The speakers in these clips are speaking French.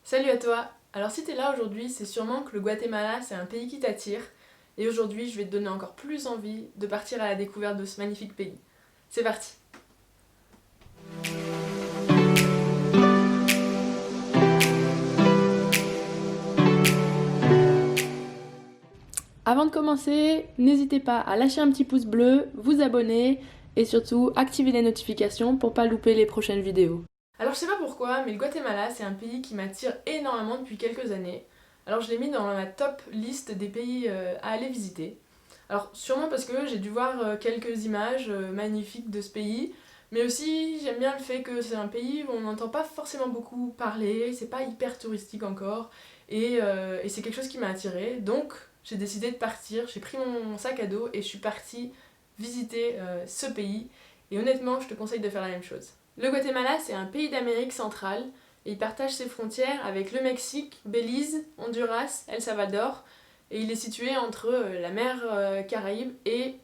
Salut à toi! Alors si t'es là aujourd'hui, c'est sûrement que le Guatemala c'est un pays qui t'attire et aujourd'hui je vais te donner encore plus envie de partir à la découverte de ce magnifique pays. C'est parti! Avant de commencer, n'hésitez pas à lâcher un petit pouce bleu, vous abonner et surtout activer les notifications pour pas louper les prochaines vidéos. Alors je sais pas pourquoi, mais le Guatemala c'est un pays qui m'attire énormément depuis quelques années. Alors je l'ai mis dans ma top liste des pays à aller visiter. Alors sûrement parce que j'ai dû voir quelques images magnifiques de ce pays, mais aussi j'aime bien le fait que c'est un pays où on n'entend pas forcément beaucoup parler, c'est pas hyper touristique encore, et c'est quelque chose qui m'a attirée. Donc j'ai décidé de partir, j'ai pris mon sac à dos et je suis partie visiter ce pays, et honnêtement je te conseille de faire la même chose. Le Guatemala c'est un pays d'Amérique centrale, et il partage ses frontières avec le Mexique, Belize, Honduras, El Salvador, et il est situé entre la mer Caraïbe et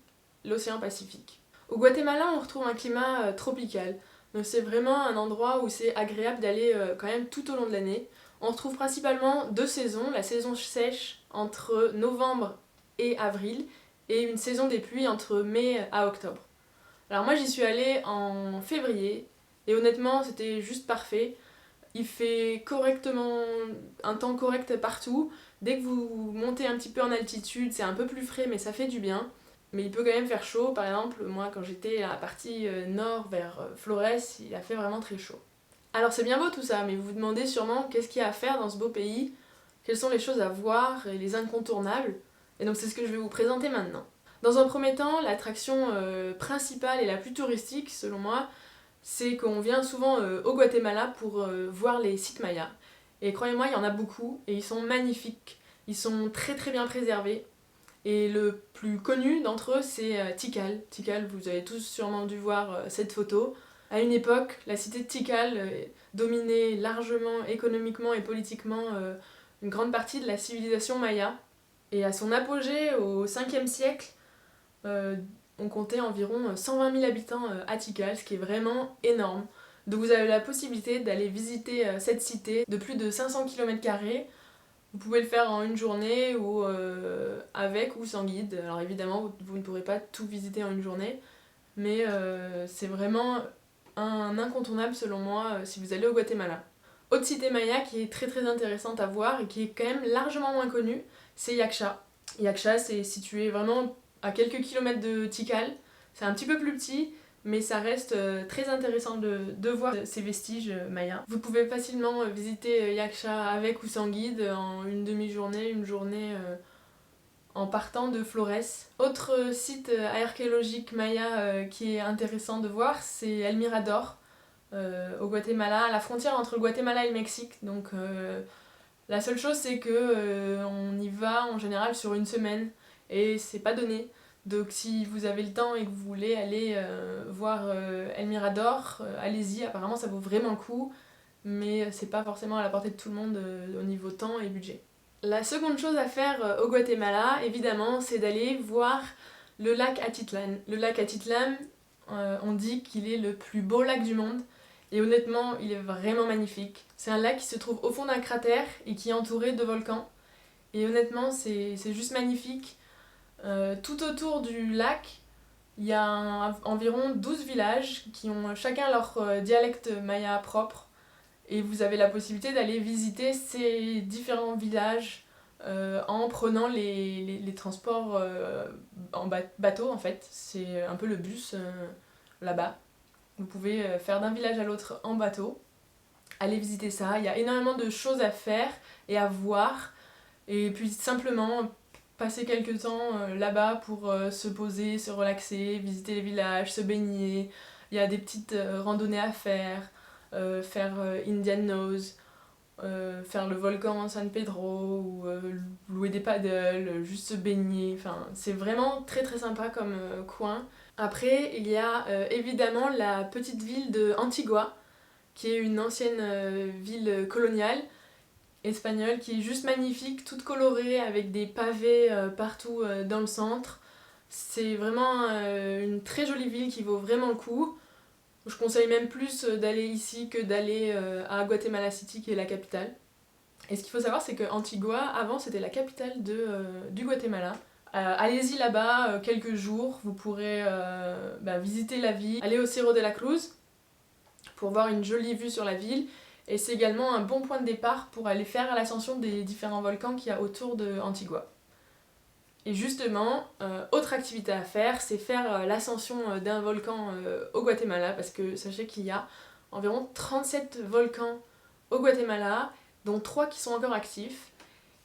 l'océan Pacifique. Au Guatemala, on retrouve un climat tropical, donc c'est vraiment un endroit où c'est agréable d'aller quand même tout au long de l'année. On retrouve principalement deux saisons, la saison sèche entre novembre et avril, et une saison des pluies entre mai à octobre. Alors moi j'y suis allée en février, et honnêtement c'était juste parfait. Il fait correctement un temps correct partout. Dès que vous montez un petit peu en altitude, c'est un peu plus frais, mais ça fait du bien. Mais il peut quand même faire chaud. Par exemple, moi, quand j'étais à la partie nord vers Flores, il a fait vraiment très chaud. Alors c'est bien beau tout ça, mais vous vous demandez sûrement qu'est-ce qu'il y a à faire dans ce beau pays, quelles sont les choses à voir et les incontournables. Et donc c'est ce que je vais vous présenter maintenant. Dans un premier temps, l'attraction principale et la plus touristique, selon moi, c'est qu'on vient souvent au Guatemala pour voir les sites mayas. Et croyez-moi, il y en a beaucoup et ils sont magnifiques. Ils sont très très bien préservés. Et le plus connu d'entre eux, c'est Tikal. Tikal, vous avez tous sûrement dû voir cette photo. À une époque, la cité de Tikal dominait largement économiquement et politiquement une grande partie de la civilisation maya. Et à son apogée, au 5e siècle, euh, on comptait environ 120 000 habitants à Tikal, ce qui est vraiment énorme. Donc vous avez la possibilité d'aller visiter cette cité de plus de 500 km². Vous pouvez le faire en une journée ou avec ou sans guide. Alors évidemment, vous ne pourrez pas tout visiter en une journée, mais c'est vraiment un incontournable selon moi si vous allez au Guatemala. Autre cité maya qui est très très intéressante à voir et qui est quand même largement moins connue, c'est Yaksha. Yaksha, c'est situé vraiment à quelques kilomètres de Tikal. C'est un petit peu plus petit, mais ça reste très intéressant de voir ces vestiges mayas. Vous pouvez facilement visiter Yaksha avec ou sans guide en une demi-journée, une journée en partant de Flores. Autre site archéologique maya qui est intéressant de voir, c'est El Mirador au Guatemala, à la frontière entre le Guatemala et le Mexique. Donc la seule chose c'est que on y va en général sur une semaine et c'est pas donné. Donc si vous avez le temps et que vous voulez aller voir El Mirador, allez-y, apparemment ça vaut vraiment le coup, mais c'est pas forcément à la portée de tout le monde au niveau temps et budget. La seconde chose à faire au Guatemala, évidemment, c'est d'aller voir le lac Atitlan. Le lac Atitlan, on dit qu'il est le plus beau lac du monde, et honnêtement, il est vraiment magnifique. C'est un lac qui se trouve au fond d'un cratère et qui est entouré de volcans. Et honnêtement, c'est juste magnifique. Tout autour du lac, il y a environ 12 villages qui ont chacun leur dialecte maya propre. Et vous avez la possibilité d'aller visiter ces différents villages en prenant les transports en bateau en fait. C'est un peu le bus là-bas. Vous pouvez faire d'un village à l'autre en bateau. Allez visiter ça. Il y a énormément de choses à faire et à voir. Et puis simplement passer quelques temps là-bas pour se poser, se relaxer, visiter les villages, se baigner. Il y a des petites randonnées à faire, faire Indian Nose, faire le volcan San Pedro, ou louer des paddles, juste se baigner. Enfin, c'est vraiment très très sympa comme coin. Après, il y a évidemment la petite ville de Antigua, qui est une ancienne ville coloniale espagnole qui est juste magnifique, toute colorée avec des pavés partout dans le centre. C'est vraiment une très jolie ville qui vaut vraiment le coup. Je conseille même plus d'aller ici que d'aller à Guatemala City qui est la capitale. Et ce qu'il faut savoir, c'est que Antigua, avant, c'était la capitale du Guatemala. Allez-y là-bas quelques jours, vous pourrez visiter la ville, aller au Cerro de la Cruz pour voir une jolie vue sur la ville. Et c'est également un bon point de départ pour aller faire l'ascension des différents volcans qu'il y a autour de Antigua. Et justement, autre activité à faire, c'est faire l'ascension d'un volcan au Guatemala, parce que sachez qu'il y a environ 37 volcans au Guatemala, dont 3 qui sont encore actifs.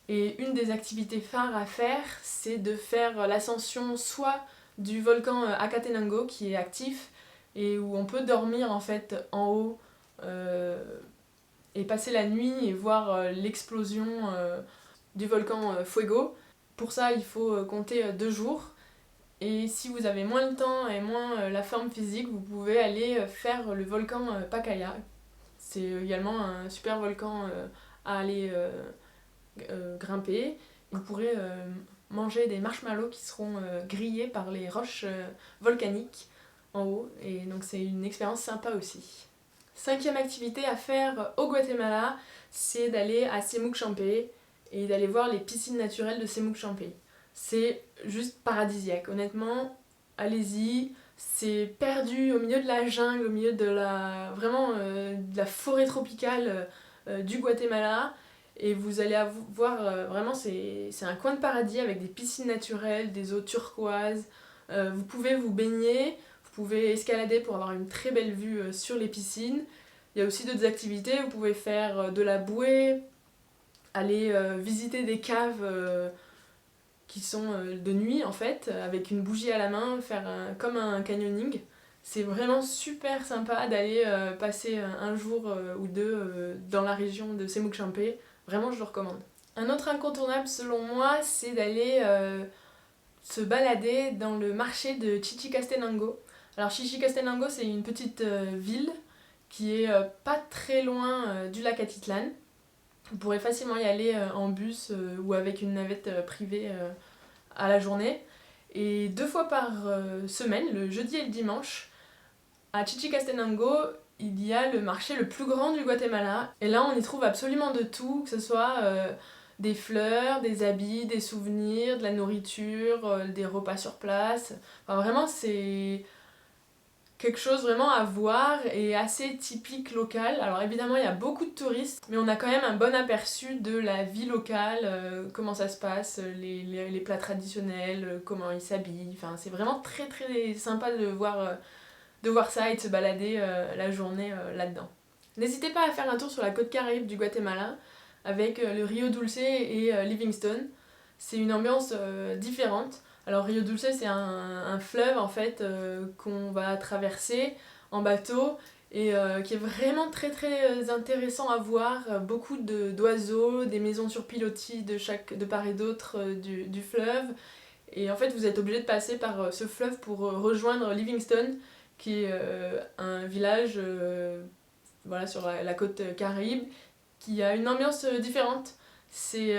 Et une des activités phares à faire, c'est de faire l'ascension soit du volcan Acatenango qui est actif, et où on peut dormir en fait en haut, et passer la nuit et voir l'explosion du volcan Fuego. Pour ça, il faut compter 2 jours. Et si vous avez moins le temps et moins la forme physique, vous pouvez aller faire le volcan Pacaya. C'est également un super volcan à aller grimper. Vous pourrez manger des marshmallows qui seront grillés par les roches volcaniques en haut. Et donc c'est une expérience sympa aussi. 5e activité à faire au Guatemala, c'est d'aller à Semuc Champey et d'aller voir les piscines naturelles de Semuc Champey. C'est juste paradisiaque, honnêtement, allez-y, c'est perdu au milieu de la jungle, au milieu de de la forêt tropicale du Guatemala, et vous allez voir, vraiment c'est un coin de paradis avec des piscines naturelles, des eaux turquoises, vous pouvez vous baigner, vous pouvez escalader pour avoir une très belle vue sur les piscines. Il y a aussi d'autres activités, vous pouvez faire de la bouée, aller visiter des caves qui sont de nuit en fait, avec une bougie à la main, faire comme un canyoning. C'est vraiment super sympa d'aller passer un jour ou deux dans la région de Semuc Champey. Vraiment, je le recommande. Un autre incontournable selon moi, c'est d'aller se balader dans le marché de Chichicastenango. Alors Chichicastenango, c'est une petite ville qui est pas très loin du lac Atitlan. Vous pourrez facilement y aller en bus ou avec une navette privée à la journée. Et 2 fois par semaine, le jeudi et le dimanche, à Chichicastenango, il y a le marché le plus grand du Guatemala. Et là, on y trouve absolument de tout, que ce soit des fleurs, des habits, des souvenirs, de la nourriture, des repas sur place. Enfin, vraiment, c'est quelque chose vraiment à voir et assez typique local. Alors évidemment il y a beaucoup de touristes, mais on a quand même un bon aperçu de la vie locale, comment ça se passe, les plats traditionnels, comment ils s'habillent. Enfin, c'est vraiment très très sympa de voir ça et de se balader la journée là-dedans. N'hésitez pas à faire un tour sur la côte caraïbe du Guatemala avec le Rio Dulce et Livingstone. C'est une ambiance différente. Alors Rio Dulce, c'est un fleuve en fait qu'on va traverser en bateau et qui est vraiment très très intéressant à voir. Beaucoup d'oiseaux, des maisons sur pilotis de part et d'autre du fleuve. Et en fait, vous êtes obligé de passer par ce fleuve pour rejoindre Livingstone, qui est un village voilà, sur la côte caraïbe, qui a une ambiance différente. C'est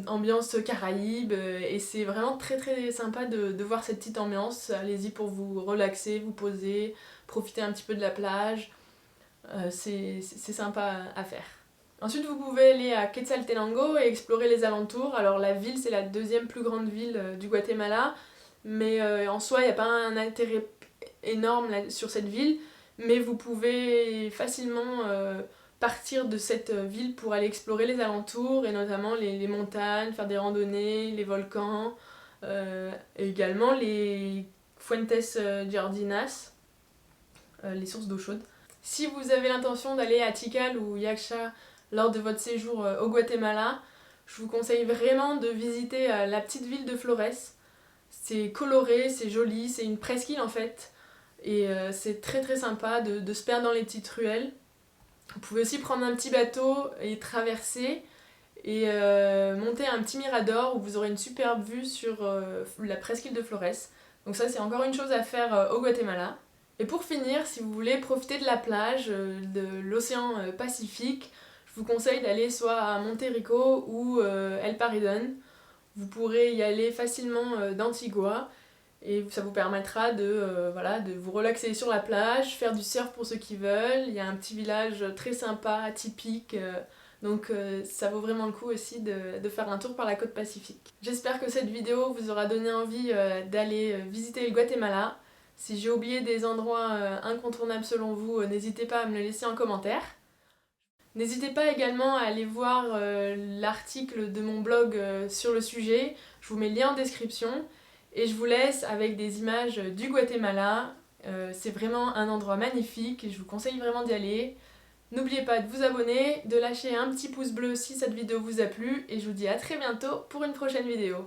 ambiance caraïbe et c'est vraiment très très sympa de voir cette petite ambiance. Allez-y pour vous relaxer, vous poser, profiter un petit peu de la plage. C'est sympa à faire. Ensuite, vous pouvez aller à Quetzaltenango et explorer les alentours. Alors la ville, c'est la 2e plus grande ville du Guatemala, mais en soi, il n'y a pas un intérêt énorme sur cette ville, mais vous pouvez facilement partir de cette ville pour aller explorer les alentours et notamment les montagnes, faire des randonnées, les volcans, et également les Fuentes Jardinas, les sources d'eau chaude. Si vous avez l'intention d'aller à Tikal ou Yaxcha lors de votre séjour au Guatemala, je vous conseille vraiment de visiter la petite ville de Flores. C'est coloré, c'est joli, c'est une presqu'île en fait, et c'est très très sympa de se perdre dans les petites ruelles. Vous pouvez aussi prendre un petit bateau et traverser et monter un petit mirador où vous aurez une superbe vue sur la presqu'île de Flores. Donc ça, c'est encore une chose à faire au Guatemala. Et pour finir, si vous voulez profiter de la plage, de l'océan Pacifique, je vous conseille d'aller soit à Monterrico ou El Paredón. Vous pourrez y aller facilement d'Antigua. Et ça vous permettra de vous relaxer sur la plage, faire du surf pour ceux qui veulent. Il y a un petit village très sympa, typique Donc ça vaut vraiment le coup aussi de faire un tour par la côte pacifique. J'espère que cette vidéo vous aura donné envie d'aller visiter le Guatemala. Si j'ai oublié des endroits incontournables selon vous, n'hésitez pas à me le laisser en commentaire. N'hésitez pas également à aller voir l'article de mon blog sur le sujet, je vous mets le lien en description. Et je vous laisse avec des images du Guatemala. C'est vraiment un endroit magnifique et je vous conseille vraiment d'y aller. N'oubliez pas de vous abonner, de lâcher un petit pouce bleu si cette vidéo vous a plu et je vous dis à très bientôt pour une prochaine vidéo.